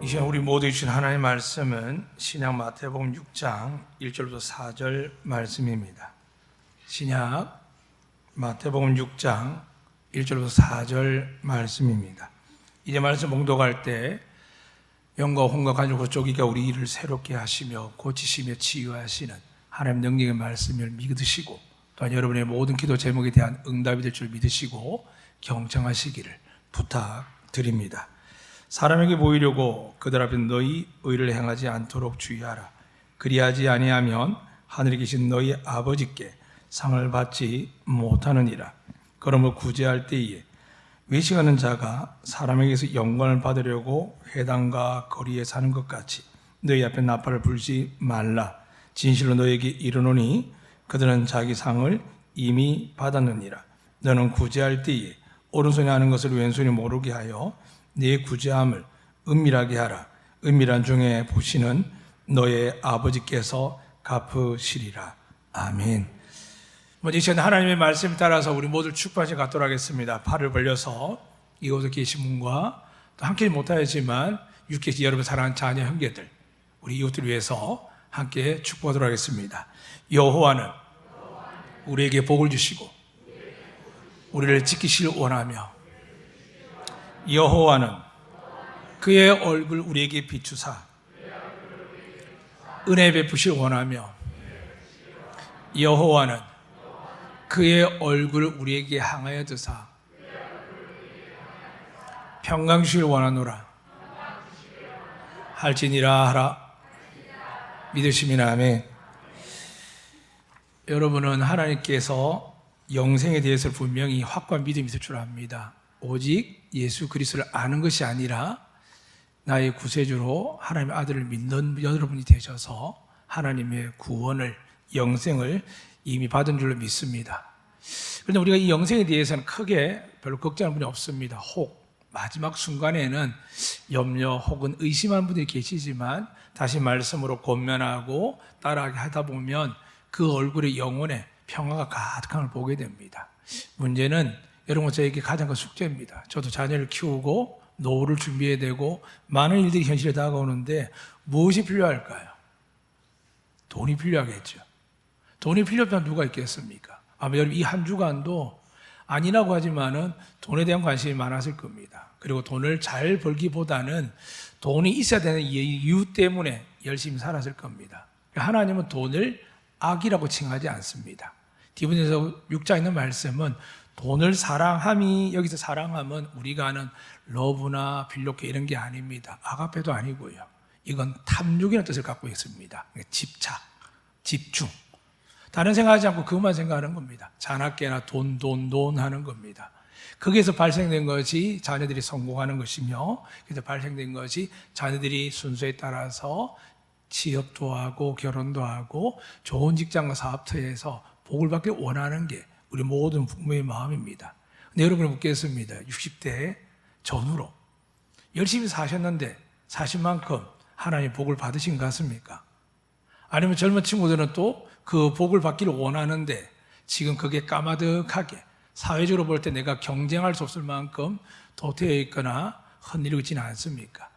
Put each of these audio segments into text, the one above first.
이 시간 우리 모두 주신 하나님의 말씀은 신약 마태복음 6장 1절부터 4절 말씀입니다. 신약 마태복음 6장 1절부터 4절 말씀입니다. 이제 말씀 봉독할 때 영과 혼과 간절과 쪼기가 우리 일을 새롭게 하시며 고치시며 치유하시는 하나님 능력의 말씀을 믿으시고 또한 여러분의 모든 기도 제목에 대한 응답이 될 줄 믿으시고 경청하시기를 부탁드립니다. 사람에게 보이려고 그들 앞에 너희 의를 행하지 않도록 주의하라. 그리하지 아니하면 하늘에 계신 너희 아버지께 상을 받지 못하느니라. 그러므로 구제할 때에 외식하는 자가 사람에게서 영광을 받으려고 회당과 거리에 사는 것 같이 너희 앞에 나팔을 불지 말라. 진실로 너희에게 이르노니 그들은 자기 상을 이미 받았느니라. 너는 구제할 때에 오른손이 하는 것을 왼손이 모르게 하여 네 구제함을 은밀하게 하라. 은밀한 중에 보시는 너의 아버지께서 갚으시리라. 아멘. 먼저 이 시간 하나님의 말씀 따라서 우리 모두 축복하시 갖도록 하겠습니다. 팔을 벌려서 이곳에 계신 분과 또 함께 못하였지만 육계시 여러분 사랑하는 자녀 형제들 우리 이웃들을 위해서 함께 축복하도록 하겠습니다. 여호와는 우리에게 복을 주시고 우리를 지키시길 원하며 여호와는 그의 얼굴 우리에게 비추사 은혜 베푸실 원하며 여호와는 그의 얼굴 우리에게 향하여 드사 평강 주시길 원하노라. 할지니라 하라. 믿으시면 아멘. 여러분은 하나님께서 영생에 대해서 분명히 확고한 믿음이 있을 줄 압니다. 오직 예수 그리스도를 아는 것이 아니라 나의 구세주로 하나님의 아들을 믿는 여러분이 되셔서 하나님의 구원을, 영생을 이미 받은 줄로 믿습니다. 그런데 우리가 이 영생에 대해서는 크게 별로 걱정하는 분이 없습니다. 혹 마지막 순간에는 염려 혹은 의심하는 분들이 계시지만 다시 말씀으로 권면하고 따라하게 하다 보면 그 얼굴의 영혼에 평화가 가득한 걸 보게 됩니다. 문제는 여러분 저에게 가장 큰 숙제입니다. 저도 자녀를 키우고 노후를 준비해야 되고 많은 일들이 현실에 다가오는데 무엇이 필요할까요? 돈이 필요하겠죠. 돈이 필요하면 누가 있겠습니까? 아마 여러분 이 한 주간도 아니라고 하지만은 돈에 대한 관심이 많았을 겁니다. 그리고 돈을 잘 벌기보다는 돈이 있어야 되는 이유 때문에 열심히 살았을 겁니다. 하나님은 돈을 악이라고 칭하지 않습니다. 디모데서 6장에 있는 말씀은 돈을 사랑함이 여기서 사랑함은 우리가 아는 러브나 빌로케 이런 게 아닙니다. 아가페도 아니고요. 이건 탐욕이라는 뜻을 갖고 있습니다. 집착, 집중. 다른 생각하지 않고 그것만 생각하는 겁니다. 자나깨나 돈 하는 겁니다. 거기에서 발생된 것이 자녀들이 성공하는 것이며 그래서 발생된 것이 자녀들이 순서에 따라서 취업도 하고 결혼도 하고 좋은 직장과 사업터에서 복을 받길 원하는 게 우리 모든 부모의 마음입니다. 근데 여러분을 묻겠습니다. 60대 전후로 열심히 사셨는데 사신 만큼 하나님 복을 받으신 것 같습니까? 아니면 젊은 친구들은 또 그 복을 받기를 원하는데 지금 그게 까마득하게 사회적으로 볼 때 내가 경쟁할 수 없을 만큼 도태되어 있거나 흔들리고 있지는 않습니까?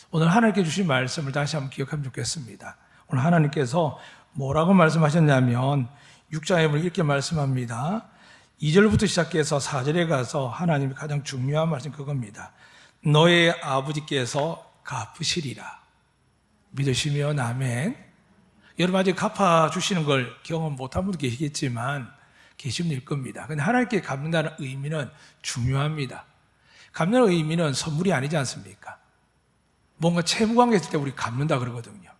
오늘 하나님께 주신 말씀을 다시 한번 기억하면 좋겠습니다. 오늘 하나님께서 뭐라고 말씀하셨냐면 6장에 이렇게 말씀합니다. 2절부터 시작해서 4절에 가서 하나님이 가장 중요한 말씀 그겁니다. 너의 아버지께서 갚으시리라. 믿으시면 아멘. 여러분 아직 갚아주시는 걸 경험 못한 분도 계시겠지만 계시면 될 겁니다. 근데 하나님께 갚는다는 의미는 중요합니다. 갚는 의미는 선물이 아니지 않습니까? 뭔가 채무관계 있을 때 우리 갚는다 그러거든요.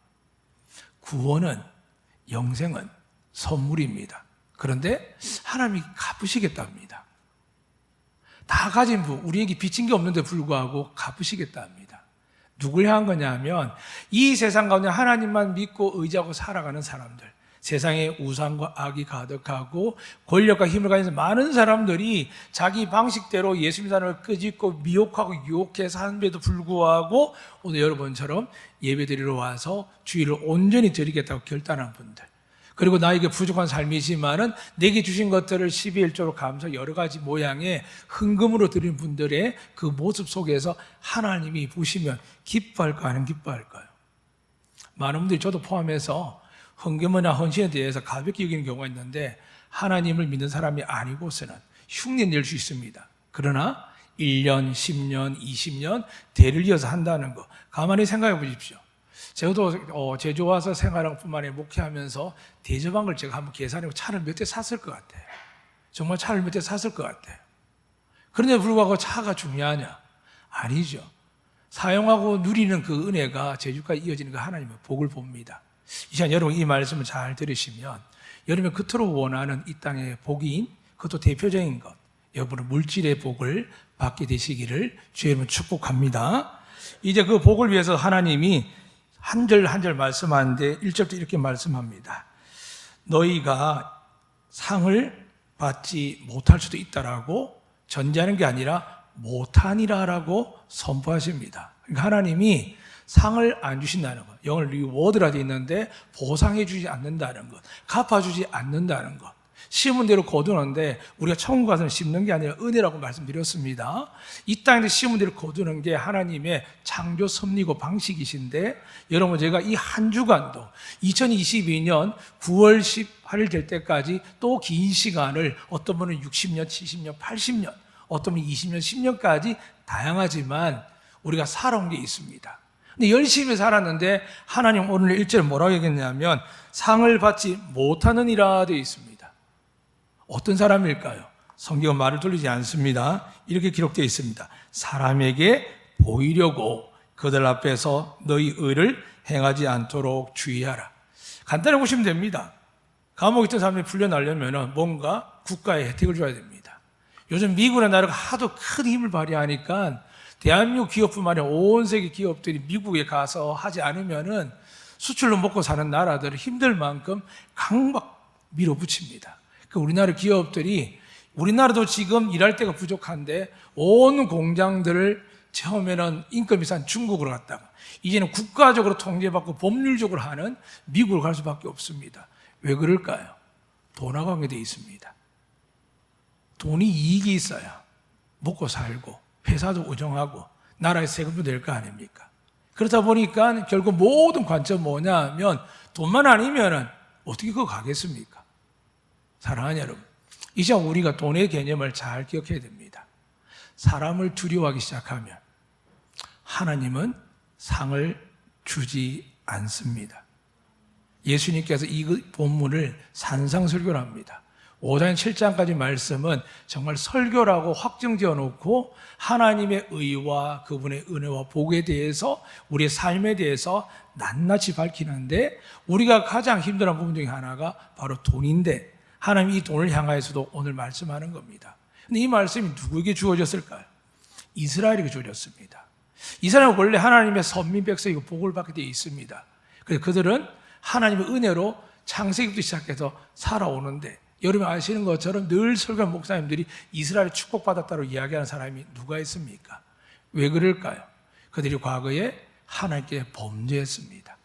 구원은, 영생은 선물입니다. 그런데 하나님이 갚으시겠답니다. 다 가진 분, 우리에게 빚진 게 없는데 불구하고 갚으시겠답니다. 누굴 향한 거냐면 이 세상 가운데 하나님만 믿고 의지하고 살아가는 사람들, 세상에 우상과 악이 가득하고 권력과 힘을 가진 많은 사람들이 자기 방식대로 예수 믿는 끄집고 미혹하고 유혹해서 하는데도 불구하고 오늘 여러분처럼 예배드리러 와서 주일을 온전히 드리겠다고 결단한 분들, 그리고 나에게 부족한 삶이지만은 내게 주신 것들을 12일 1조로 감사 여러 가지 모양의 헌금으로 드리는 분들의 그 모습 속에서 하나님이 보시면 기뻐할까 안 기뻐할까요? 많은 분들이 저도 포함해서 헌금이나 헌신에 대해서 가볍게 여기는 경우가 있는데 하나님을 믿는 사람이 아니고서는 흉내 낼 수 있습니다. 그러나 1년, 10년, 20년 대를 이어서 한다는 거 가만히 생각해 보십시오. 저도 제주 와서 생활한 뿐만 아니라 목회하면서 대접한 걸 제가 한번 계산해보고 차를 몇 대 샀을 것 같아요. 정말 차를 몇 대 샀을 것 같아요. 그런데 불구하고 차가 중요하냐? 아니죠. 사용하고 누리는 그 은혜가 제주까지 이어지는 그 하나님의 복을 봅니다. 이 시간 여러분 이 말씀을 잘 들으시면 여러분이 그토록 원하는 이 땅의 복인 그것도 대표적인 것 여러분은 물질의 복을 받게 되시기를 주의 이름으로 축복합니다. 이제 그 복을 위해서 하나님이 한 절 한 절 말씀하는데 1절부터 이렇게 말씀합니다. 너희가 상을 받지 못할 수도 있다라고 전제하는 게 아니라 못하니라라고 선포하십니다. 그러니까 하나님이 상을 안 주신다는 것, 영어로 리워드라 되어 있는데 보상해 주지 않는다는 것, 갚아주지 않는다는 것. 심은 대로 거두는데 우리가 천국 가서는 심는 게 아니라 은혜라고 말씀드렸습니다. 이 땅에서 심은 대로 거두는 게 하나님의 창조 섭리고 방식이신데 여러분 제가 이 한 주간도 2022년 9월 18일 될 때까지 또 긴 시간을 어떤 분은 60년, 70년, 80년 어떤 분은 20년, 10년까지 다양하지만 우리가 살아온 게 있습니다. 근데 열심히 살았는데 하나님 오늘 1절에 뭐라고 얘기했냐면 상을 받지 못하느니라 되어 있습니다. 어떤 사람일까요? 성경은 말을 돌리지 않습니다. 이렇게 기록되어 있습니다. 사람에게 보이려고 그들 앞에서 너희 의를 행하지 않도록 주의하라. 간단히 보시면 됩니다. 감옥에 있던 사람이 풀려나려면 뭔가 국가에 혜택을 줘야 됩니다. 요즘 미국이나 나라가 하도 큰 힘을 발휘하니까 대한민국 기업뿐만 아니라 온 세계 기업들이 미국에 가서 하지 않으면은 수출로 먹고 사는 나라들은 힘들 만큼 강박 밀어붙입니다. 우리나라 기업들이 우리나라도 지금 일할 데가 부족한데 온 공장들을 처음에는 인건비 싼 중국으로 갔다가 이제는 국가적으로 통제받고 법률적으로 하는 미국으로 갈 수밖에 없습니다. 왜 그럴까요? 돈과 관계되어 있습니다. 돈이 이익이 있어야 먹고 살고 회사도 운영하고 나라의 세금도 낼 거 아닙니까? 그러다 보니까 결국 모든 관점 뭐냐면 돈만 아니면 어떻게 그거 가겠습니까? 사랑하는 여러분, 이 시간 우리가 돈의 개념을 잘 기억해야 됩니다. 사람을 두려워하기 시작하면 하나님은 상을 주지 않습니다. 예수님께서 이 본문을 산상설교를 합니다. 5장 7장까지 말씀은 정말 설교라고 확정지어 놓고 하나님의 의와 그분의 은혜와 복에 대해서 우리의 삶에 대해서 낱낱이 밝히는데 우리가 가장 힘들어하는 부분 중에 하나가 바로 돈인데 하나님이 이 돈을 향하여서도 오늘 말씀하는 겁니다. 근데 이 말씀이 누구에게 주어졌을까요? 이스라엘에게 주어졌습니다. 이스라엘은 원래 하나님의 선민 백성이고 복을 받게 되어 있습니다. 그래서 그들은 하나님의 은혜로 창세기부터 시작해서 살아오는데 여러분 아시는 것처럼 늘 설교하는 목사님들이 이스라엘이 축복받았다고 이야기하는 사람이 누가 있습니까? 왜 그럴까요? 그들이 과거에 하나님께 범죄했습니다.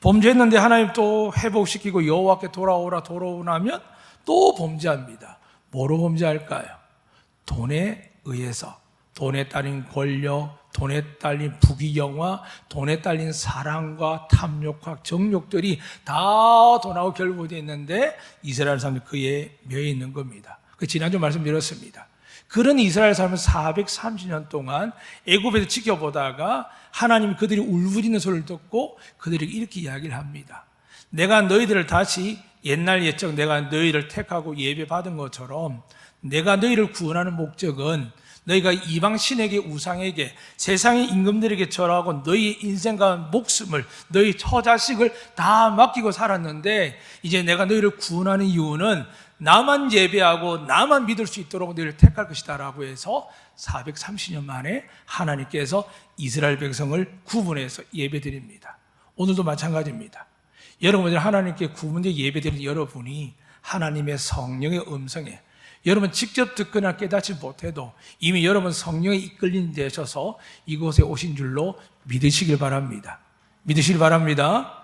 범죄했는데 하나님 또 회복시키고 여호와께 돌아오고 나면 또 범죄합니다. 뭐로 범죄할까요? 돈에 의해서 돈에 따른 권력, 돈에 딸린 부귀영화, 돈에 딸린 사랑과 탐욕과 정욕들이 다 돈하고 결부되어 있는데 이스라엘 사람들이 그에 매여 있는 겁니다. 지난주 말씀드렸습니다. 그런 이스라엘 사람은 430년 동안 애굽에서 지켜보다가 하나님이 그들이 울부짖는 소리를 듣고 그들에게 이렇게 이야기를 합니다. 내가 너희들을 다시 옛날 옛적 내가 너희를 택하고 예배 받은 것처럼 내가 너희를 구원하는 목적은 너희가 이방 신에게 우상에게 세상의 임금들에게 절하고 너희 인생과 목숨을 너희 처자식을 다 맡기고 살았는데 이제 내가 너희를 구원하는 이유는 나만 예배하고 나만 믿을 수 있도록 너희를 택할 것이다 라고 해서 430년 만에 하나님께서 이스라엘 백성을 구분해서 예배드립니다. 오늘도 마찬가지입니다. 여러분들 하나님께 구분되어 예배드리는 여러분이 하나님의 성령의 음성에 여러분 직접 듣거나 깨닫지 못해도 이미 여러분 성령에 이끌린 되셔서 이곳에 오신 줄로 믿으시길 바랍니다. 믿으시길 바랍니다.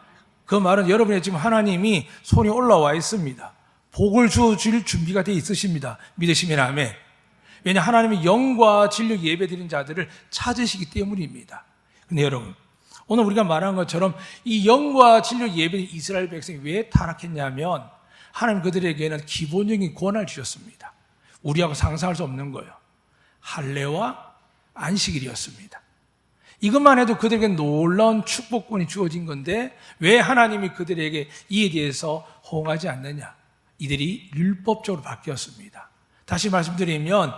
그 말은 여러분의 지금 하나님이 손이 올라와 있습니다. 복을 주어줄 준비가 되어 있으십니다. 믿으시면 아멘. 왜냐 하나님이 영과 진리로 예배드린 자들을 찾으시기 때문입니다. 근데 여러분, 오늘 우리가 말한 것처럼 이 영과 진리로 예배드린 이스라엘 백성이 왜 타락했냐면 하나님 그들에게는 기본적인 권한을 주셨습니다. 우리하고 상상할 수 없는 거예요. 할례와 안식일이었습니다. 이것만 해도 그들에게 놀라운 축복권이 주어진 건데 왜 하나님이 그들에게 이에 대해서 호응하지 않느냐? 이들이 율법적으로 바뀌었습니다. 다시 말씀드리면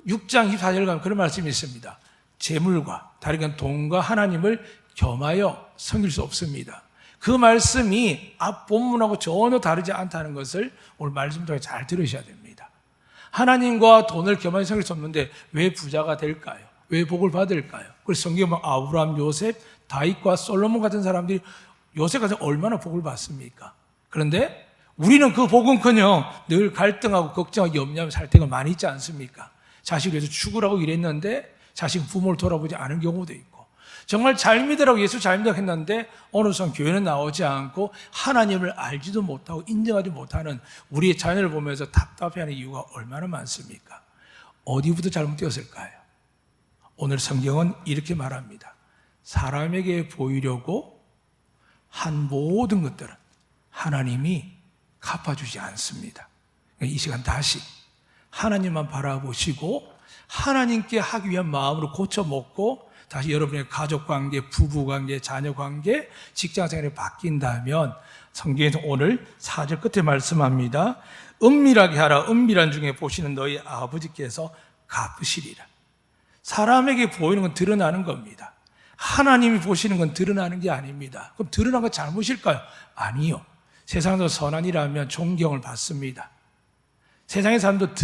6장 24절 가면 그런 말씀이 있습니다. 재물과 다른 돈과 하나님을 겸하여 섬길 수 없습니다. 그 말씀이 앞 본문하고 전혀 다르지 않다는 것을 오늘 말씀 통해 잘 들으셔야 됩니다. 하나님과 돈을 겸하여 섬길 수 없는데 왜 부자가 될까요? 왜 복을 받을까요? 그래서 성경에 보면 아브라함, 요셉, 다윗과 솔로몬 같은 사람들이 요셉 같은 얼마나 복을 받습니까? 그런데 우리는 그 복은커녕 늘 갈등하고 걱정하고 염려하며 살 때가 많이 있지 않습니까? 자식을 위해서 죽으라고 일했는데 자식 부모를 돌아보지 않은 경우도 있고 정말 잘 믿으라고 예수 잘 믿으라고 했는데 어느 순간 교회는 나오지 않고 하나님을 알지도 못하고 인정하지 못하는 우리의 자녀를 보면서 답답해하는 이유가 얼마나 많습니까? 어디부터 잘못되었을까요? 오늘 성경은 이렇게 말합니다. 사람에게 보이려고 한 모든 것들은 하나님이 갚아주지 않습니다. 이 시간 다시 하나님만 바라보시고 하나님께 하기 위한 마음으로 고쳐먹고 다시 여러분의 가족관계, 부부관계, 자녀관계, 직장생활이 바뀐다면 성경에서 오늘 4절 끝에 말씀합니다. 은밀하게 하라. 은밀한 중에 보시는 너희 아버지께서 갚으시리라. 사람에게 보이는 건 드러나는 겁니다. 하나님이 보시는 건 드러나는 게 아닙니다. 그럼 드러난 건 잘못일까요? 아니요. 세상에서 선한 일하면 존경을 받습니다. 세상의 사람도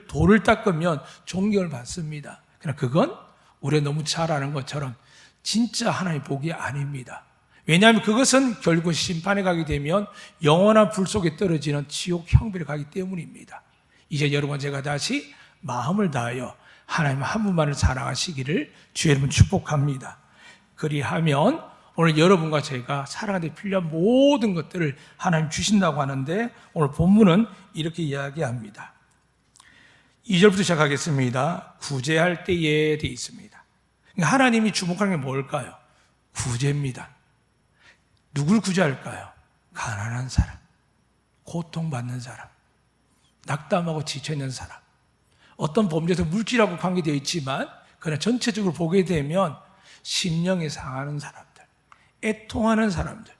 돌을 닦으면 존경을 받습니다. 그러나 그건 우리가 너무 잘 아는 것처럼 진짜 하나님의 복이 아닙니다. 왜냐하면 그것은 결국 심판에 가게 되면 영원한 불 속에 떨어지는 지옥 형벌에 가기 때문입니다. 이제 여러분 제가 다시 마음을 다하여 하나님 한 분만을 사랑하시기를 주의 이름으로 축복합니다. 그리하면 오늘 여러분과 제가 살아가는 데 필요한 모든 것들을 하나님 주신다고 하는데 오늘 본문은 이렇게 이야기합니다. 2절부터 시작하겠습니다. 구제할 때에 되어 있습니다. 하나님이 주목하는 게 뭘까요? 구제입니다. 누굴 구제할까요? 가난한 사람, 고통받는 사람, 낙담하고 지쳐있는 사람, 어떤 범죄에서 물질하고 관계되어 있지만 그러나 전체적으로 보게 되면 심령이 상하는 사람들, 애통하는 사람들,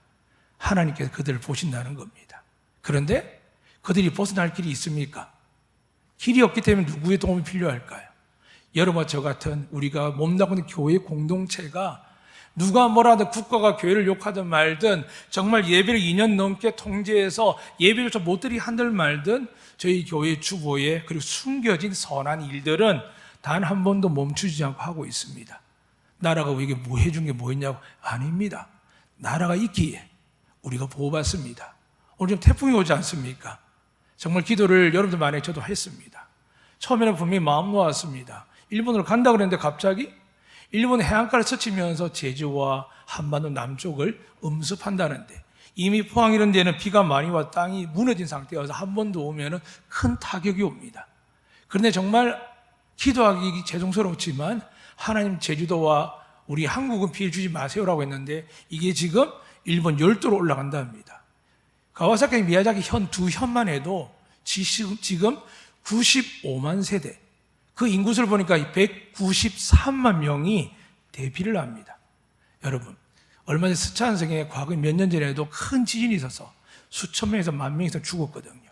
하나님께서 그들을 보신다는 겁니다. 그런데 그들이 벗어날 길이 있습니까? 길이 없기 때문에 누구의 도움이 필요할까요? 여러분과 저 같은 우리가 몸담고 있는 교회 공동체가 누가 뭐라든 국가가 교회를 욕하든 말든 정말 예배를 2년 넘게 통제해서 예배조차 못 드리게 한들 말든 저희 교회 주보에 그리고 숨겨진 선한 일들은 단 한 번도 멈추지 않고 하고 있습니다. 나라가 이게 뭐 해준 게 뭐 있냐고? 아닙니다. 나라가 있기에 우리가 보호받습니다. 오늘 좀 태풍이 오지 않습니까? 정말 기도를 여러분들 만에 저도 했습니다. 처음에는 분명히 마음 놓았습니다. 일본으로 간다고 그랬는데 갑자기 일본 해안가를 스치면서 제주와 한반도 남쪽을 음습한다는데 이미 포항 이런 데는 비가 많이 와 땅이 무너진 상태여서 한 번 더 오면 큰 타격이 옵니다. 그런데 정말 기도하기 죄송스럽지만 하나님 제주도와 우리 한국은 피해 주지 마세요라고 했는데 이게 지금 일본 열도로 올라간다 합니다. 가와사키 미야자키 두 현만 해도 지금 95만 세대, 그 인구수를 보니까 193만 명이 대피를 합니다. 여러분, 얼마 전에 스촨성에 과거 몇 년 전에도 큰 지진이 있어서 수천 명에서 만 명에서 죽었거든요.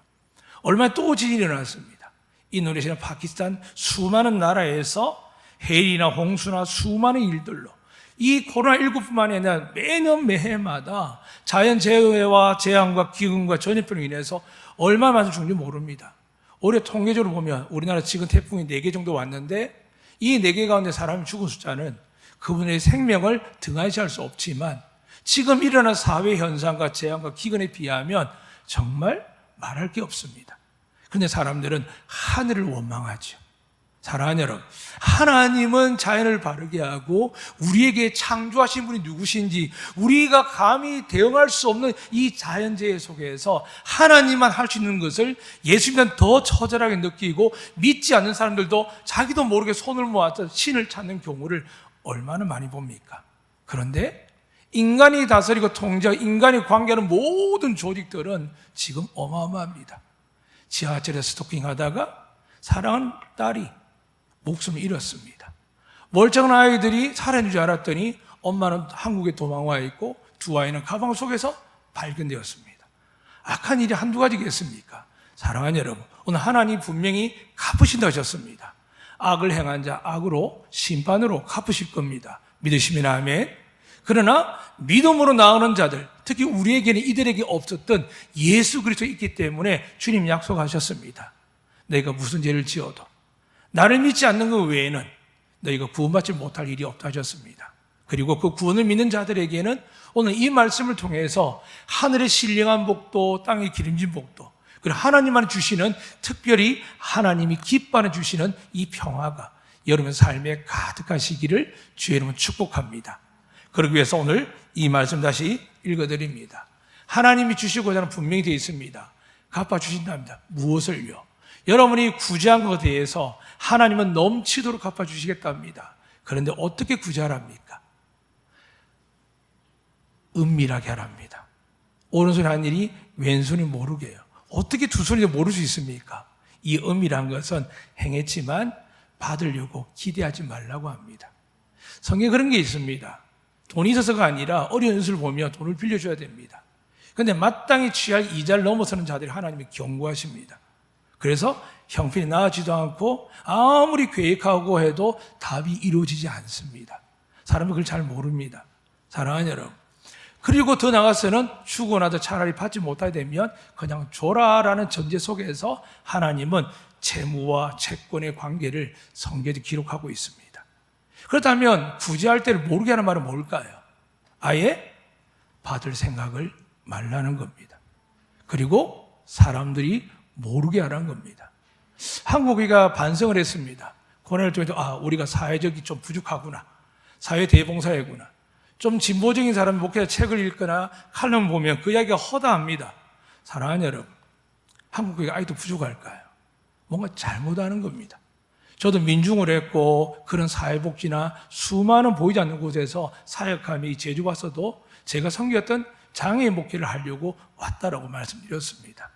얼마 전에 또 지진이 일어났습니다. 인도네시아나 파키스탄 수많은 나라에서 해일이나 홍수나 수많은 일들로 이 코로나19뿐만이 아니라 매년 매해마다 자연재해와 재앙과 기근과 전염병으로 인해서 얼마나 많이 죽는지 모릅니다. 올해 통계적으로 보면 우리나라 지금 태풍이 4개 정도 왔는데 이 4개 가운데 사람이 죽은 숫자는 그분의 생명을 등한시할 수 없지만 지금 일어난 사회 현상과 재앙과 기근에 비하면 정말 말할 게 없습니다. 그런데 사람들은 하늘을 원망하죠. 사랑하는 여러분, 하나님은 자연을 바르게 하고 우리에게 창조하신 분이 누구신지 우리가 감히 대응할 수 없는 이 자연재해 속에서 하나님만 할 수 있는 것을 예수님은 더 처절하게 느끼고 믿지 않는 사람들도 자기도 모르게 손을 모아서 신을 찾는 경우를 얼마나 많이 봅니까? 그런데 인간이 다스리고 통제하고 인간이 관계하는 모든 조직들은 지금 어마어마합니다. 지하철에서 스토킹하다가 사랑하는 딸이 목숨을 잃었습니다. 멀쩡한 아이들이 살아있는 줄 알았더니 엄마는 한국에 도망와 있고 두 아이는 가방 속에서 발견되었습니다. 악한 일이 한두 가지겠습니까? 사랑하는 여러분, 오늘 하나님 분명히 갚으신다 하셨습니다. 악을 행한 자 악으로 심판으로 갚으실 겁니다. 믿으시면 아멘. 그러나 믿음으로 나오는 자들, 특히 우리에게는 이들에게 없었던 예수 그리스도 있기 때문에 주님 약속하셨습니다. 내가 무슨 죄를 지어도 나를 믿지 않는 것 외에는 너희가 구원받지 못할 일이 없다 하셨습니다. 그리고 그 구원을 믿는 자들에게는 오늘 이 말씀을 통해서 하늘의 신령한 복도, 땅의 기름진 복도, 그리고 하나님만 주시는, 특별히 하나님이 기뻐하는 주시는 이 평화가 여러분 삶에 가득하시기를 주의 이름으로 축복합니다. 그러기 위해서 오늘 이 말씀 다시 읽어드립니다. 하나님이 주시고자 하는 분명히 되어 있습니다. 갚아주신답니다. 무엇을요? 여러분이 구제한 것에 대해서 하나님은 넘치도록 갚아주시겠답니다. 그런데 어떻게 구제하랍니까? 은밀하게 하랍니다. 오른손이 하는 일이 왼손이 모르게 해요. 어떻게 두 손이 모를 수 있습니까? 이 은밀한 것은 행했지만 받으려고 기대하지 말라고 합니다. 성경에 그런 게 있습니다. 돈이 있어서가 아니라 어려운 것을 보며 돈을 빌려줘야 됩니다. 그런데 마땅히 취할 이자를 넘어서는 자들이 하나님이 경고하십니다. 그래서 형편이 나아지도 않고 아무리 계획하고 해도 답이 이루어지지 않습니다. 사람은 그걸 잘 모릅니다. 사랑하는 여러분, 그리고 더 나아가서는 죽고 나도 차라리 받지 못하게 되면 그냥 줘라라는 전제 속에서 하나님은 채무와 채권의 관계를 성경에 기록하고 있습니다. 그렇다면 구제할 때를 모르게 하는 말은 뭘까요? 아예 받을 생각을 말라는 겁니다. 그리고 사람들이 모르게 하라는 겁니다. 한국의가 반성을 했습니다. 고난을 통해서 우리가 사회적이 좀 부족하구나. 사회 대봉사회구나. 좀 진보적인 사람이 목회자 책을 읽거나 칼럼 보면 그 이야기가 허다합니다. 사랑하는 여러분, 한국교회가 아직도 부족할까요? 뭔가 잘못하는 겁니다. 저도 민중을 했고 그런 사회복지나 수많은 보이지 않는 곳에서 사역하며 이 제주 와서도 제가 섬겼던 장애인 목회를 하려고 왔다라고 말씀드렸습니다.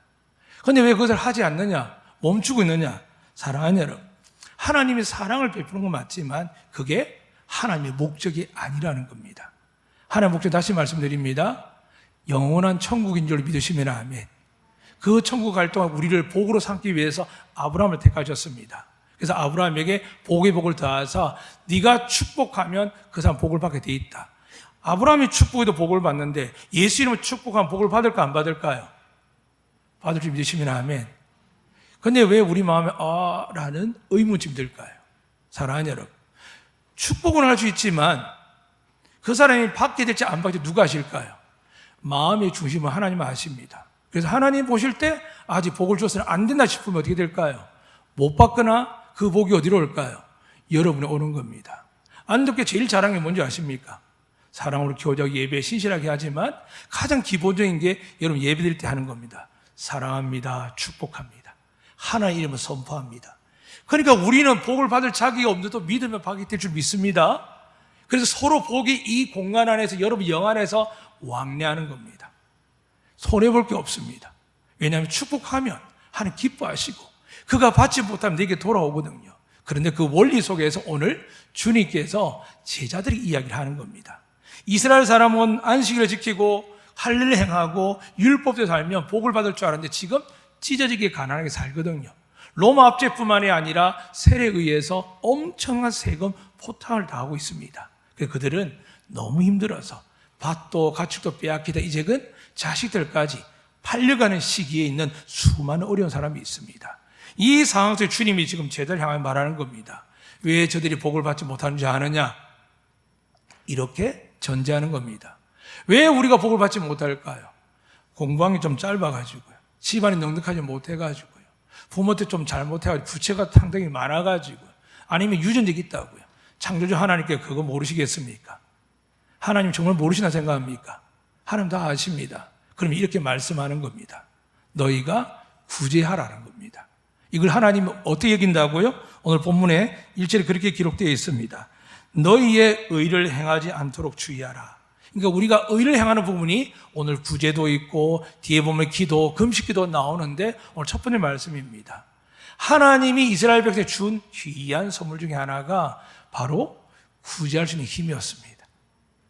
그런데 왜 그것을 하지 않느냐? 멈추고 있느냐? 사랑하는 여러분, 하나님이 사랑을 베푸는 건 맞지만 그게 하나님의 목적이 아니라는 겁니다. 하나님의 목적 다시 말씀드립니다. 영원한 천국인 줄 믿으시면 아멘. 그 천국 갈 동안 우리를 복으로 삼기 위해서 아브라함을 택하셨습니다. 그래서 아브라함에게 복의 복을 더하사 네가 축복하면 그 사람 복을 받게 돼 있다. 아브라함이 축복해도 복을 받는데 예수 이름으로 축복하면 복을 받을까 안 받을까요? 받을 줄 믿으시면 아멘. 그런데 왜 우리 마음에 라는 의문점이 들까요? 사랑하는 여러분, 축복은 할 수 있지만 그 사람이 받게 될지 안 받게 될지 누가 아실까요? 마음의 중심은 하나님 아십니다. 그래서 하나님 보실 때 아직 복을 줬으면 안 된다 싶으면 어떻게 될까요? 못 받거나 그 복이 어디로 올까요? 여러분에 오는 겁니다. 안독교 제일 잘하는 게 뭔지 아십니까? 사랑으로 교제하고 예배에 신실하게 하지만 가장 기본적인 게 여러분 예배드릴 때 하는 겁니다. 사랑합니다. 축복합니다. 하나의 이름을 선포합니다. 그러니까 우리는 복을 받을 자격이 없는데도 믿으면 받게 될 줄 믿습니다. 그래서 서로 복이 이 공간 안에서 여러분 영 안에서 왕래하는 겁니다. 손해볼 게 없습니다. 왜냐하면 축복하면 하나님 기뻐하시고 그가 받지 못하면 내게 돌아오거든요. 그런데 그 원리 속에서 오늘 주님께서 제자들이 이야기를 하는 겁니다. 이스라엘 사람은 안식일을 지키고 할례를 행하고 율법대로 살면 복을 받을 줄 알았는데 지금 찢어지게 가난하게 살거든요. 로마 압제뿐만이 아니라 세례에 의해서 엄청난 세금 포탕을 당하고 있습니다. 그래서 그들은 너무 힘들어서 밭도 가축도 빼앗기다 이제는 자식들까지 팔려가는 시기에 있는 수많은 어려운 사람이 있습니다. 이 상황 속에 주님이 지금 제자를 향해 말하는 겁니다. 왜 저들이 복을 받지 못하는지 아느냐? 이렇게 전제하는 겁니다. 왜 우리가 복을 받지 못할까요? 공부한 게 좀 짧아가지고요. 집안이 넉넉하지 못해가지고요. 부모한테 좀 잘못해가지고 부채가 상당히 많아가지고요. 아니면 유전적이 있다고요. 창조주 하나님께 그거 모르시겠습니까? 하나님 정말 모르시나 생각합니까? 하나님 다 아십니다. 그러면 이렇게 말씀하는 겁니다. 너희가 구제하라는 겁니다. 이걸 하나님 어떻게 여긴다고요? 오늘 본문에 1절에 그렇게 기록되어 있습니다. 너희의 의를 행하지 않도록 주의하라. 그러니까 우리가 의를 행하는 부분이 오늘 구제도 있고 뒤에 보면 기도, 금식기도 나오는데 오늘 첫 번째 말씀입니다. 하나님이 이스라엘 백성에 준 귀한 선물 중에 하나가 바로 구제할 수 있는 힘이었습니다.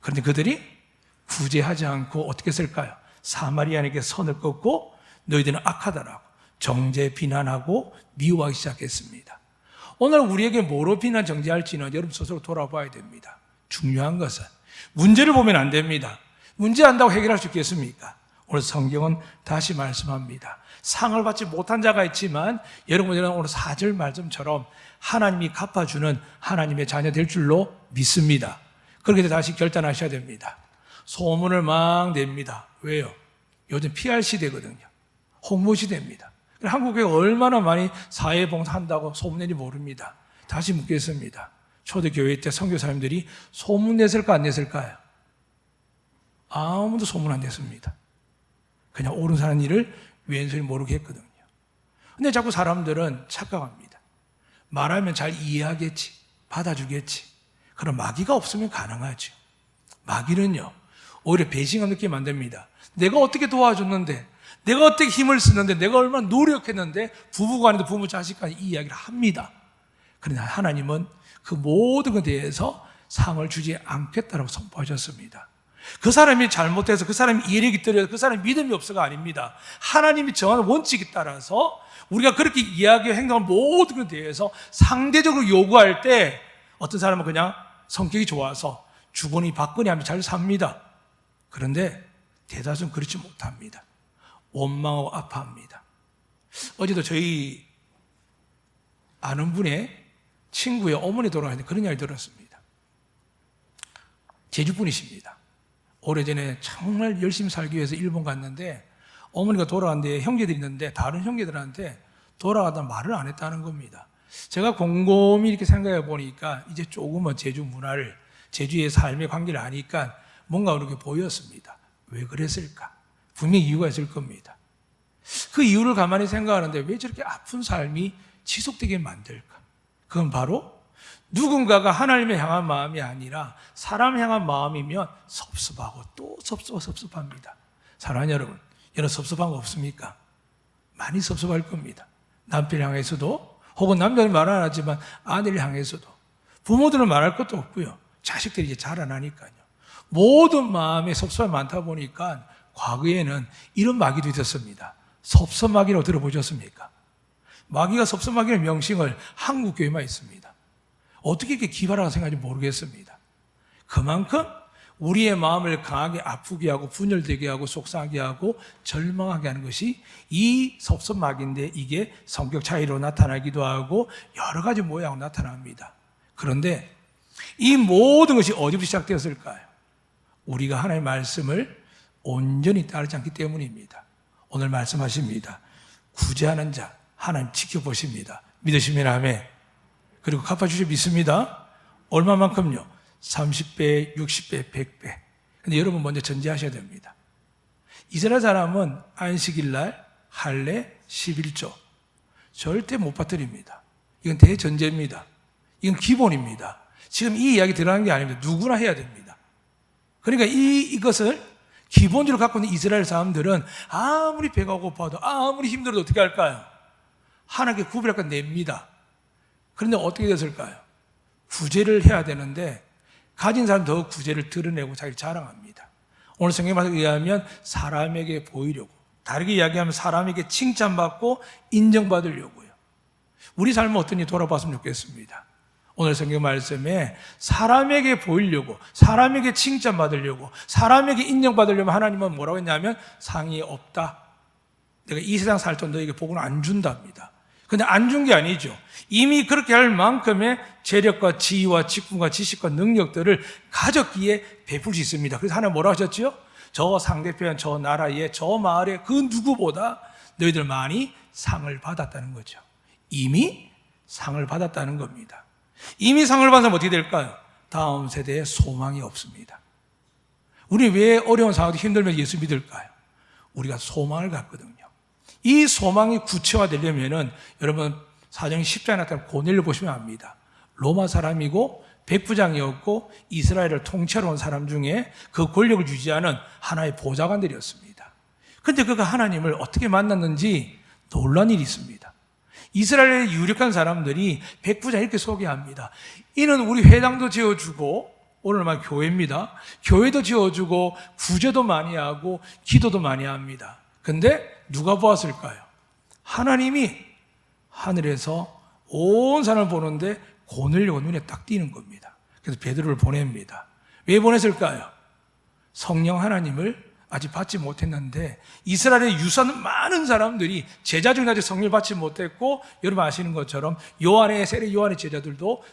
그런데 그들이 구제하지 않고 어떻게 했을까요? 사마리아인에게 선을 긋고 너희들은 악하다라고 정죄, 비난하고 미워하기 시작했습니다. 오늘 우리에게 뭐로 비난, 정죄할지는 여러분 스스로 돌아봐야 됩니다. 중요한 것은 문제를 보면 안 됩니다. 문제 안다고 해결할 수 있겠습니까? 오늘 성경은 다시 말씀합니다. 상을 받지 못한 자가 있지만 여러분들은 오늘 4절 말씀처럼 하나님이 갚아주는 하나님의 자녀 될 줄로 믿습니다. 그렇게 다시 결단하셔야 됩니다. 소문을 막 냅니다. 왜요? 요즘 PR 시대거든요. 홍보 시대입니다. 한국에 얼마나 많이 사회봉사한다고 소문내는지 모릅니다. 다시 묻겠습니다. 초대교회 때 선교사님들이 소문 냈을까 안 냈을까요? 아무도 소문 안 냈습니다. 그냥 옳은 사는 일을 왼손이 모르게 했거든요. 근데 자꾸 사람들은 착각합니다. 말하면 잘 이해하겠지, 받아주겠지. 그럼 마귀가 없으면 가능하죠. 마귀는요, 오히려 배신감 느끼게 만듭니다. 내가 어떻게 도와줬는데, 내가 어떻게 힘을 쓰는데, 내가 얼마나 노력했는데, 부부간에도 부모 자식간에 이 이야기를 합니다. 그러나 하나님은 그 모든 것에 대해서 상을 주지 않겠다고 선포하셨습니다. 그 사람이 잘못해서 그 사람이 이해력이 떨어져서 그 사람이 믿음이 없어가 아닙니다. 하나님이 정한 원칙에 따라서 우리가 그렇게 이야기하고 행동한 모든 것에 대해서 상대적으로 요구할 때 어떤 사람은 그냥 성격이 좋아서 주거니 받거니 하면 잘 삽니다. 그런데 대다수는 그렇지 못합니다. 원망하고 아파합니다. 어제도 저희 아는 분의 친구의 어머니 돌아가셨는데 그런 이야기 들었습니다. 제주분이십니다. 오래전에 정말 열심히 살기 위해서 일본 갔는데 어머니가 돌아갔는데 형제들이 있는데 다른 형제들한테 돌아가다 말을 안 했다는 겁니다. 제가 곰곰이 이렇게 생각해 보니까 이제 조금은 제주 문화를, 제주의 삶의 관계를 아니까 뭔가 그렇게 보였습니다. 왜 그랬을까? 분명히 이유가 있을 겁니다. 그 이유를 가만히 생각하는데 왜 저렇게 아픈 삶이 지속되게 만들까? 그건 바로 누군가가 하나님을 향한 마음이 아니라 사람 향한 마음이면 섭섭하고 또 섭섭합니다. 사랑하는 여러분, 여러분 섭섭한 거 없습니까? 많이 섭섭할 겁니다. 남편 향해서도 혹은 남편은 말 안 하지만 아내를 향해서도 부모들은 말할 것도 없고요. 자식들이 이제 자라나니까요. 모든 마음에 섭섭함이 많다 보니까 과거에는 이런 마귀도 있었습니다. 섭섭마귀라고 들어보셨습니까? 마귀가 섭섭마귀의 명칭을 한국 교회만 있습니다. 어떻게 이렇게 기발하다고 생각하는지 모르겠습니다. 그만큼 우리의 마음을 강하게 아프게 하고 분열되게 하고 속상하게 하고 절망하게 하는 것이 이 섭섭마귀인데 이게 성격 차이로 나타나기도 하고 여러 가지 모양으로 나타납니다. 그런데 이 모든 것이 어디부터 시작되었을까요? 우리가 하나님의 말씀을 온전히 따르지 않기 때문입니다. 오늘 말씀하십니다. 구제하는 자 하나님 지켜보십니다. 믿으시면 아멘. 그리고 갚아주시 믿습니다. 얼마만큼요? 30배, 60배, 100배. 근데 여러분 먼저 전제하셔야 됩니다. 이스라엘 사람은 안식일 날 할례 11조 절대 못 빠뜨립니다. 이건 대전제입니다. 이건 기본입니다. 지금 이 이야기 들어가는 게 아닙니다. 누구나 해야 됩니다. 그러니까 이것을 기본적으로 갖고 있는 이스라엘 사람들은 아무리 배가 고파도 아무리 힘들어도 어떻게 할까요? 하나님께 구별할 건 냅니다. 그런데 어떻게 됐을까요? 구제를 해야 되는데 가진 사람 더 구제를 드러내고 자기를 자랑합니다. 오늘 성경 말씀에 의하면 사람에게 보이려고, 다르게 이야기하면 사람에게 칭찬받고 인정받으려고요. 우리 삶은 어떤지 돌아봤으면 좋겠습니다. 오늘 성경 말씀에 사람에게 보이려고, 사람에게 칭찬받으려고, 사람에게 인정받으려면 하나님은 뭐라고 했냐면 상이 없다. 내가 이 세상 살 때 너에게 복을 안 준답니다. 근데 안 준 게 아니죠. 이미 그렇게 할 만큼의 재력과 지위와 직분과 지식과 능력들을 가졌기에 베풀 수 있습니다. 그래서 하나님 뭐라고 하셨죠? 저 상대편, 저 나라에, 저 마을에 그 누구보다 너희들 많이 상을 받았다는 거죠. 이미 상을 받았다는 겁니다. 이미 상을 받은 사람 어떻게 될까요? 다음 세대에 소망이 없습니다. 우리 왜 어려운 상황도 힘들면 예수 믿을까요? 우리가 소망을 갖거든요. 이 소망이 구체화되려면은 여러분 사정 10장에 나타난 고넬료 보시면 압니다. 로마 사람이고 백부장이었고 이스라엘을 통치하러 온 사람 중에 그 권력을 유지하는 하나의 보좌관들이었습니다. 그런데 그가 하나님을 어떻게 만났는지 놀란 일이 있습니다. 이스라엘의 유력한 사람들이 백부장 이렇게 소개합니다. 이는 우리 회당도 지어주고 오늘만 교회입니다. 교회도 지어주고 구제도 많이 하고 기도도 많이 합니다. 근데 누가 보았을까요? 하나님이 하늘에서 온 사람을 보는데 고넬료가 눈에 딱 띄는 겁니다. 그래서 베드로를 보냅니다. 왜 보냈을까요? 성령 하나님을 아직 받지 못했는데 이스라엘의 유산 많은 사람들이 제자 중에 아직 성령을 받지 못했고 여러분 아시는 것처럼 세례 요한의 제자들도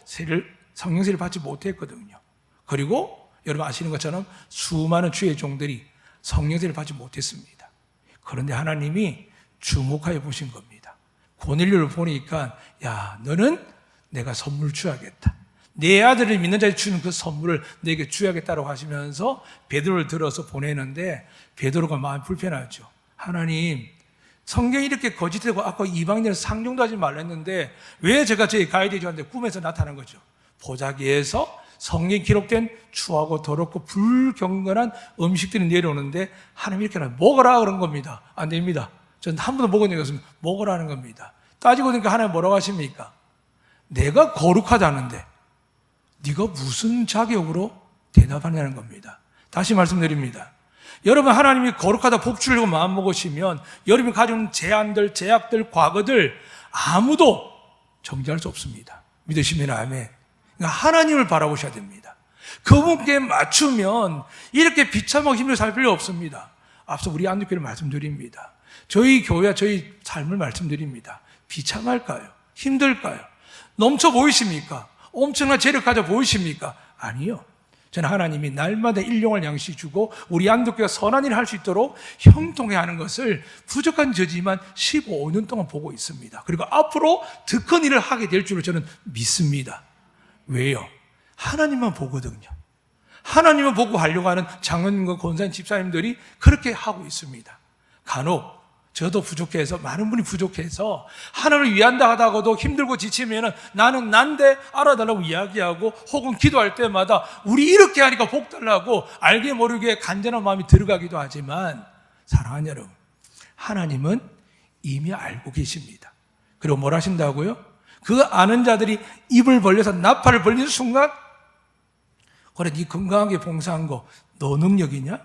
성령세를 받지 못했거든요. 그리고 여러분 아시는 것처럼 수많은 주의 종들이 성령세를 받지 못했습니다. 그런데 하나님이 주목하여 보신 겁니다. 고넬료를 보니까 야 너는 내가 선물 줘야겠다. 내 아들을 믿는 자에 주는 그 선물을 내게 줘야겠다고 하시면서 베드로를 들어서 보내는데 베드로가 마음이 불편하죠. 하나님 성경이 이렇게 거짓되고 아까 이방인을 상종도 하지 말랬는데 왜 제가 저희 가이드 저한테 꿈에서 나타난 거죠? 보자기에서 성경에 기록된 추하고 더럽고 불경건한 음식들이 내려오는데 하나님 이렇게 먹어라 그런 겁니다. 안 됩니다. 전 한 번도 먹은 적이 없습니다. 먹으라는 겁니다. 따지고 보니까 하나님 뭐라고 하십니까? 내가 거룩하다는데 네가 무슨 자격으로 대답하냐는 겁니다. 다시 말씀드립니다. 여러분 하나님이 거룩하다 복 주려고 마음먹으시면 여러분이 가진 제한들, 제약들, 과거들 아무도 정지할 수 없습니다. 믿으시면 아멘. 그러니까 하나님을 바라보셔야 됩니다. 그분께 맞추면 이렇게 비참하고 힘들게 살 필요 없습니다. 앞서 우리 안동교회를 말씀드립니다. 저희 교회와 저희 삶을 말씀드립니다. 비참할까요? 힘들까요? 넘쳐 보이십니까? 엄청난 재력 가져 보이십니까? 아니요. 저는 하나님이 날마다 일용할 양식 주고 우리 안독교가 선한 일을 할 수 있도록 형통해 하는 것을 부족한 저지만 15년 동안 보고 있습니다. 그리고 앞으로 더 큰 일을 하게 될 줄을 저는 믿습니다. 왜요? 하나님만 보거든요. 하나님을 보고 하려고 하는 장로님과 권사님 집사님들이 그렇게 하고 있습니다. 간혹 저도 부족해서 많은 분이 부족해서 하나님을 위한다 하다가도 힘들고 지치면 나는 난데 알아달라고 이야기하고 혹은 기도할 때마다 우리 이렇게 하니까 복 달라고 알게 모르게 간절한 마음이 들어가기도 하지만 사랑하는 여러분 하나님은 이미 알고 계십니다. 그리고 뭘 하신다고요? 그 아는 자들이 입을 벌려서 나팔을 벌리는 순간 그래 네 건강하게 봉사한 거 너 능력이냐?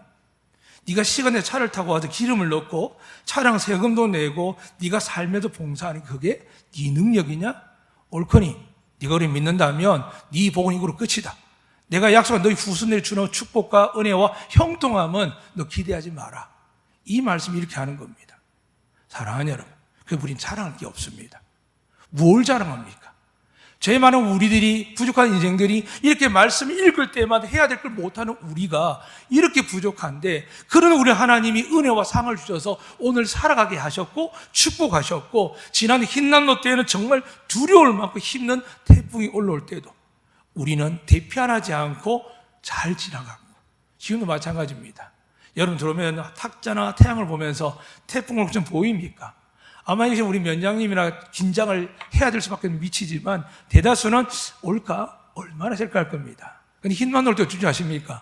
네가 시간에 차를 타고 와서 기름을 넣고 차량 세금도 내고 네가 삶에도 봉사하는 그게 네 능력이냐? 옳거니 네가 우리 믿는다면 네 복은 이거로 끝이다. 내가 약속한 너희 후손들이 주는 축복과 은혜와 형통함은 너 기대하지 마라. 이 말씀이 이렇게 하는 겁니다. 사랑하는 여러분, 그래서 우린 자랑할 게 없습니다. 뭘 자랑합니까? 죄 많은 우리들이 부족한 인생들이 이렇게 말씀을 읽을 때마다 해야 될 걸 못하는 우리가 이렇게 부족한데 그런 우리 하나님이 은혜와 상을 주셔서 오늘 살아가게 하셨고 축복하셨고 지난 흰난로 때에는 정말 두려울 만큼 힘든 태풍이 올라올 때도 우리는 대피하지 않고 잘 지나가고 지금도 마찬가지입니다. 여러분 들어오면 탁자나 태양을 보면서 태풍을 좀 보입니까? 아마 이제 우리 면장님이나 긴장을 해야 될 수밖에 없는 위치지만 대다수는 올까? 얼마나 셀까 할 겁니다. 근데 흰만 올 때 어쩐지 아십니까?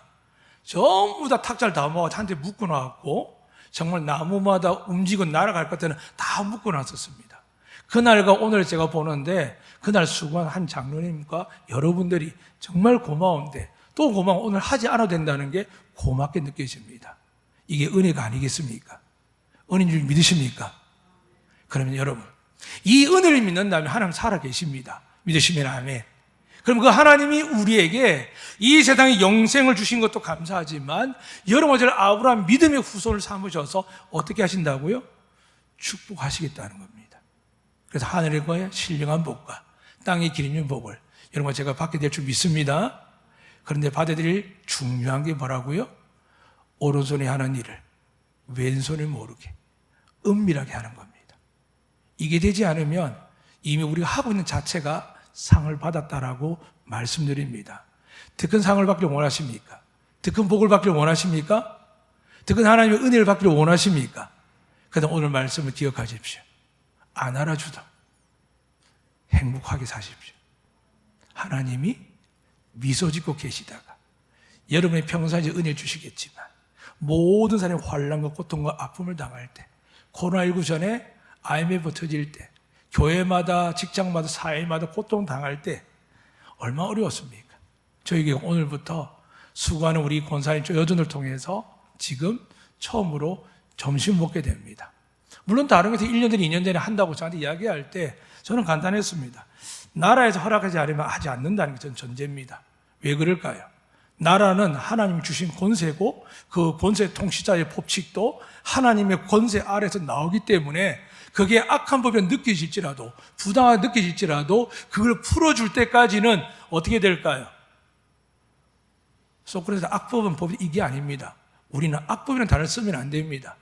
전부 다 탁자를 다 모아 한테 묶어놨고 정말 나무마다 움직이고 날아갈 것 같은 다 묶어놨었습니다. 그날과 오늘 제가 보는데 그날 수고한 한 장로님과 여러분들이 정말 고마운데 또 고마운 오늘 하지 않아도 된다는 게 고맙게 느껴집니다. 이게 은혜가 아니겠습니까? 은혜인 줄 믿으십니까? 그러면 여러분 이 은혜를 믿는다면 하나님 살아계십니다. 믿으시면 아멘. 그럼 그 하나님이 우리에게 이 세상에 영생을 주신 것도 감사하지만 여러분들 아브라함 믿음의 후손을 삼으셔서 어떻게 하신다고요? 축복하시겠다는 겁니다. 그래서 하늘의 거에 신령한 복과 땅에 기름진 복을 여러분 제가 받게 될 줄 믿습니다. 그런데 받아들일 중요한 게 뭐라고요? 오른손이 하는 일을 왼손이 모르게 은밀하게 하는 겁니다. 이게 되지 않으면 이미 우리가 하고 있는 자체가 상을 받았다라고 말씀드립니다. 더 큰 상을 받기를 원하십니까? 더 큰 복을 받기를 원하십니까? 더 큰 하나님의 은혜를 받기를 원하십니까? 그래서 오늘 말씀을 기억하십시오. 안 알아주다 행복하게 사십시오. 하나님이 미소 짓고 계시다가 여러분의 평상시에 은혜 주시겠지만 모든 사람이 환난과 고통과 아픔을 당할 때, 코로나19 전에 IMF 터질 때, 교회마다 직장마다 사회마다 고통 당할 때 얼마나 어려웠습니까? 저에게 오늘부터 수고하는 우리 권사님 여전을 통해서 지금 처음으로 점심 먹게 됩니다. 물론 다른 것은 1년 전에 2년 전에 한다고 저한테 이야기할 때 저는 간단했습니다. 나라에서 허락하지 않으면 하지 않는다는 게 저는 전제입니다. 왜 그럴까요? 나라는 하나님 주신 권세고 그 권세 통치자의 법칙도 하나님의 권세 아래서 나오기 때문에 그게 악한 법이 느껴질지라도 부당하게 느껴질지라도 그걸 풀어줄 때까지는 어떻게 될까요? 소크라테스 악법은 법이 이게 아닙니다. 우리는 악법이라는 단어를 쓰면 안 됩니다.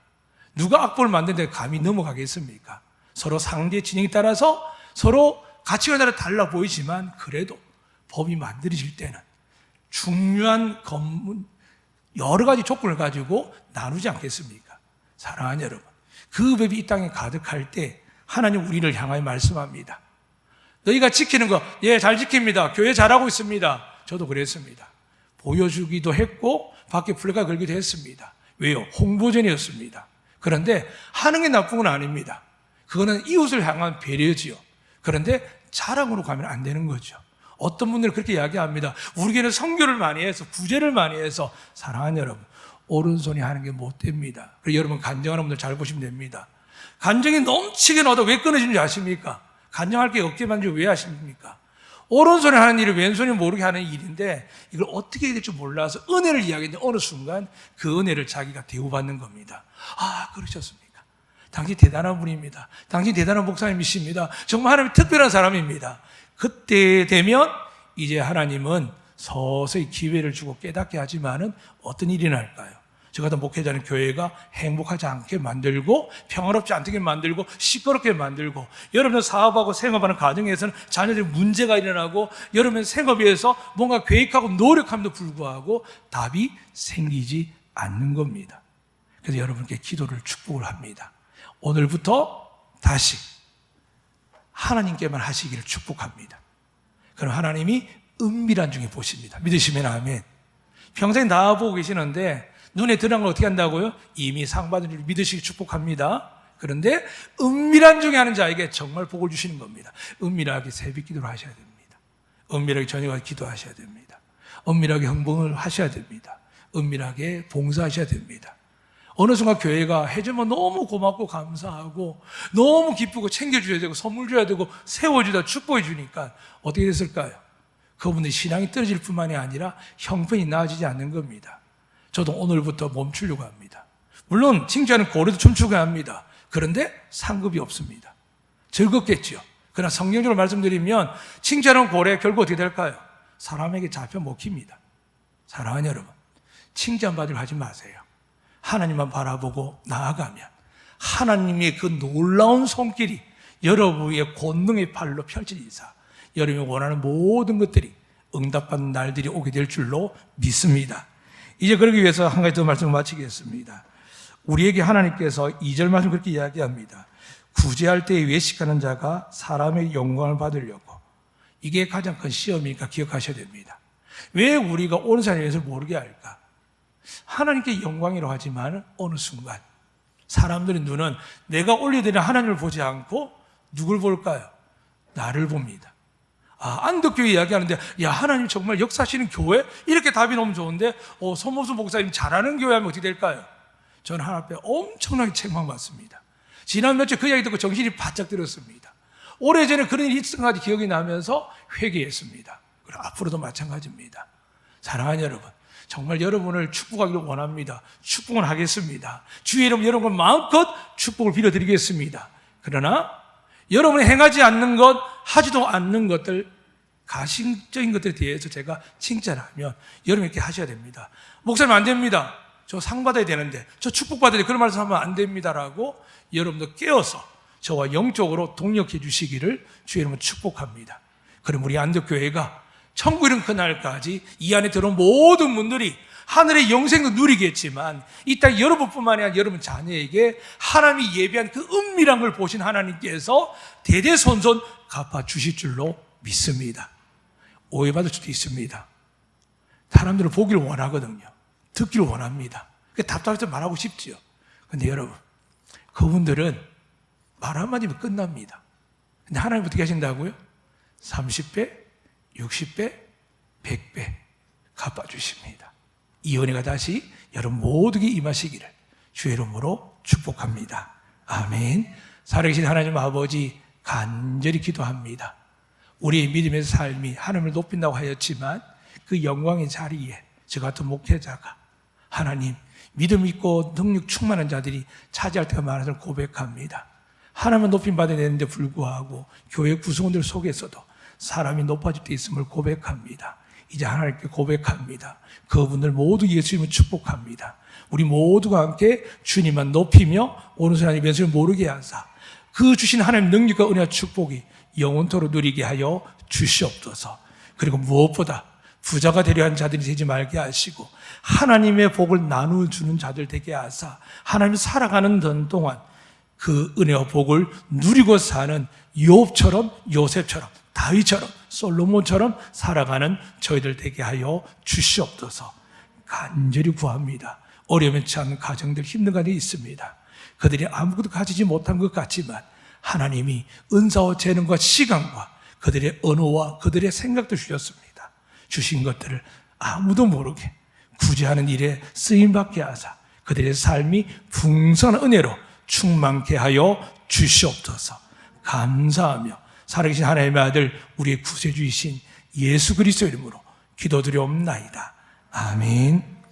누가 악법을 만드는데 감히 넘어가겠습니까? 서로 상대의 진영에 따라서 서로 가치관에 따라 달라 보이지만 그래도 법이 만들어질 때는 중요한 여러 가지 조건을 가지고 나누지 않겠습니까? 사랑하는 여러분, 그 법이 이 땅에 가득할 때 하나님 우리를 향하여 말씀합니다. 너희가 지키는 거, 예, 잘 지킵니다. 교회 잘하고 있습니다. 저도 그랬습니다. 보여주기도 했고 밖에 플래카 걸기도 했습니다. 왜요? 홍보전이었습니다. 그런데 하는 게 나쁜 건 아닙니다. 그거는 이웃을 향한 배려지요. 그런데 자랑으로 가면 안 되는 거죠. 어떤 분들은 그렇게 이야기합니다. 우리 교회는 선교를 많이 해서 구제를 많이 해서. 사랑하는 여러분, 오른손이 하는 게 못 됩니다. 그래서 여러분 간증하는 분들 잘 보시면 됩니다. 간증이 넘치게 나와도 왜 끊어지는지 아십니까? 간증할 게 없게만 왜 하십니까? 오른손이 하는 일을 왼손이 모르게 하는 일인데 이걸 어떻게 해야 될지 몰라서 은혜를 이야기했는데 어느 순간 그 은혜를 자기가 대우받는 겁니다. 아, 그러셨습니까? 당신 대단한 분입니다. 당신 대단한 목사님이십니다. 정말 하나님이 특별한 사람입니다. 그때 되면 이제 하나님은 서서히 기회를 주고 깨닫게 하지만은 어떤 일이 날까요? 저 같은 목회자는 교회가 행복하지 않게 만들고 평화롭지 않게 만들고 시끄럽게 만들고 여러분 사업하고 생업하는 가정에서는 자녀들이 문제가 일어나고 여러분 생업에서 뭔가 계획하고 노력함에도 불구하고 답이 생기지 않는 겁니다. 그래서 여러분께 기도를 축복을 합니다. 오늘부터 다시 하나님께만 하시기를 축복합니다. 그럼 하나님이 은밀한 중에 보십니다. 믿으시면 아멘. 평생 다 보고 계시는데 눈에 드러난 걸 어떻게 한다고요? 이미 상 받은 줄 믿으시기 축복합니다. 그런데 은밀한 중에 하는 자에게 정말 복을 주시는 겁니다. 은밀하게 새벽 기도를 하셔야 됩니다. 은밀하게 저녁에 기도하셔야 됩니다. 은밀하게 헌금을 하셔야 됩니다. 은밀하게 봉사하셔야 됩니다. 어느 순간 교회가 해주면 너무 고맙고 감사하고 너무 기쁘고 챙겨줘야 되고 선물 줘야 되고 세워주다 축복해 주니까 어떻게 됐을까요? 그분들이 신앙이 떨어질 뿐만이 아니라 형편이 나아지지 않는 겁니다. 저도 오늘부터 멈추려고 합니다. 물론 칭찬은 고래도 춤추게 합니다. 그런데 상급이 없습니다. 즐겁겠죠. 그러나 성경적으로 말씀드리면 칭찬은 고래 결국 어떻게 될까요? 사람에게 잡혀 먹힙니다. 사랑하는 여러분, 칭찬받으려 하지 마세요. 하나님만 바라보고 나아가면 하나님의 그 놀라운 손길이 여러분의 권능의 팔로 펼쳐지사 여러분이 원하는 모든 것들이 응답받는 날들이 오게 될 줄로 믿습니다. 이제 그러기 위해서 한 가지 더 말씀을 마치겠습니다. 우리에게 하나님께서 2절 말씀 그렇게 이야기합니다. 구제할 때에 외식하는 자가 사람의 영광을 받으려고. 이게 가장 큰 시험이니까 기억하셔야 됩니다. 왜 우리가 온 세상에 대해서 모르게 할까? 하나님께 영광이라고 하지만 어느 순간 사람들의 눈은 내가 올려드리는 하나님을 보지 않고 누굴 볼까요? 나를 봅니다. 안덕교회 이야기하는데 야 하나님 정말 역사하시는 교회? 이렇게 답이 너무 좋은데 손목수 목사님 잘하는 교회 하면 어떻게 될까요? 저는 하나님 앞에 엄청나게 책망받습니다. 지난 며칠 그 이야기 듣고 정신이 바짝 들었습니다. 오래전에 그런 일이 있었던 것까지 기억이 나면서 회개했습니다. 그리고 앞으로도 마찬가지입니다. 사랑하는 여러분, 정말 여러분을 축복하기를 원합니다. 축복은 하겠습니다. 주의 이름 여러분 마음껏 축복을 빌어드리겠습니다. 그러나 여러분이 행하지 않는 것, 하지도 않는 것들, 가식적인 것들에 대해서 제가 칭찬하면 여러분 이렇게 하셔야 됩니다. 목사님 안 됩니다. 저 상 받아야 되는데, 저 축복받아야 되는데 그런 말씀 하면 안 됩니다라고 여러분도 깨어서 저와 영적으로 동력해 주시기를 주의 이름으로 축복합니다. 그럼 우리 안덕교회가 천국 이른 그날까지 이 안에 들어온 모든 분들이 하늘의 영생도 누리겠지만 이 땅 여러분뿐만 아니라 여러분 자녀에게 하나님이 예비한 그 은밀한 걸 보신 하나님께서 대대손손 갚아주실 줄로 믿습니다. 오해받을 수도 있습니다. 사람들은 보기를 원하거든요. 듣기를 원합니다. 답답해서 말하고 싶지요. 근데 여러분, 그분들은 말 한마디면 끝납니다. 근데 하나님 어떻게 하신다고요? 30배, 60배, 100배 갚아주십니다. 이 은혜가 다시 여러분 모두에게 임하시기를 주의 이름으로 축복합니다. 아멘. 살아계신 하나님 아버지 간절히 기도합니다. 우리의 믿음의 삶이 하나님을 높인다고 하였지만 그 영광의 자리에 저 같은 목회자가 하나님 믿음 있고 능력 충만한 자들이 차지할 때가 많아서 고백합니다. 하나님은 높임 받아야 되는데 불구하고 교회 구성원들 속에서도 사람이 높아질 때 있음을 고백합니다. 이제 하나님께 고백합니다. 그분들 모두 예수님을 축복합니다. 우리 모두가 함께 주님만 높이며 오른손 하나님 왼손을 모르게 하사 그 주신 하나님 능력과 은혜와 축복이 영원토록 누리게 하여 주시옵소서. 그리고 무엇보다 부자가 되려 한 자들이 되지 말게 하시고 하나님의 복을 나누어주는 자들 되게 하사 하나님 살아가는 동안 그 은혜와 복을 누리고 사는 욥처럼 요셉처럼 다윗처럼 솔로몬처럼 살아가는 저희들 되게 하여 주시옵소서. 간절히 구합니다. 어려움에 처한 가정들 힘든 가정이 있습니다. 그들이 아무것도 가지지 못한 것 같지만 하나님이 은사와 재능과 시간과 그들의 언어와 그들의 생각도 주셨습니다. 주신 것들을 아무도 모르게 구제하는 일에 쓰임받게 하사 그들의 삶이 풍성한 은혜로 충만케 하여 주시옵소서. 감사하며 살아계신 하나님의 아들 우리의 구세주이신 예수 그리스도 이름으로 기도드리옵나이다. 아멘.